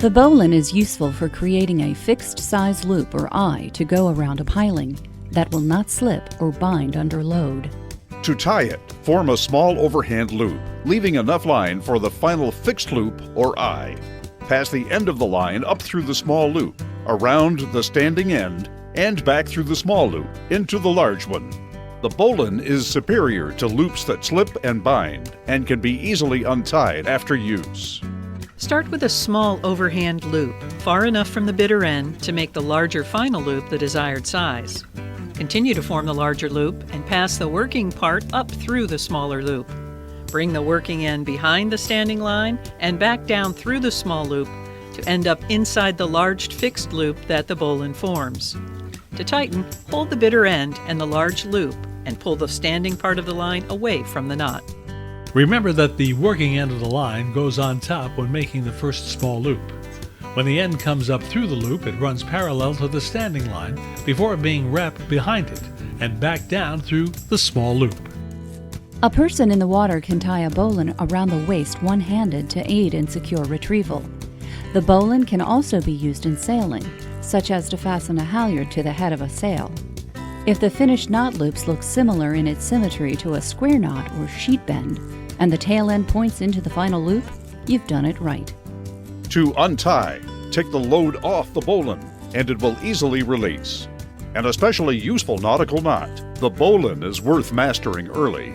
The bowline is useful for creating a fixed size loop or eye to go around a piling that will not slip or bind under load. To tie it, form a small overhand loop, leaving enough line for the final fixed loop or eye. Pass the end of the line up through the small loop, around the standing end, and back through the small loop into the large one. The bowline is superior to loops that slip and bind and can be easily untied after use. Start with a small overhand loop, far enough from the bitter end to make the larger final loop the desired size. Continue to form the larger loop and pass the working part up through the smaller loop. Bring the working end behind the standing line and back down through the small loop to end up inside the large fixed loop that the bowline forms. To tighten, hold the bitter end and the large loop and pull the standing part of the line away from the knot. Remember that the working end of the line goes on top when making the first small loop. When the end comes up through the loop, it runs parallel to the standing line before being wrapped behind it and back down through the small loop. A person in the water can tie a bowline around the waist one-handed to aid in secure retrieval. The bowline can also be used in sailing, such as to fasten a halyard to the head of a sail. If the finished knot loops look similar in its symmetry to a square knot or sheet bend, and the tail end points into the final loop, you've done it right. To untie, take the load off the bowline and it will easily release. An especially useful nautical knot, the bowline is worth mastering early.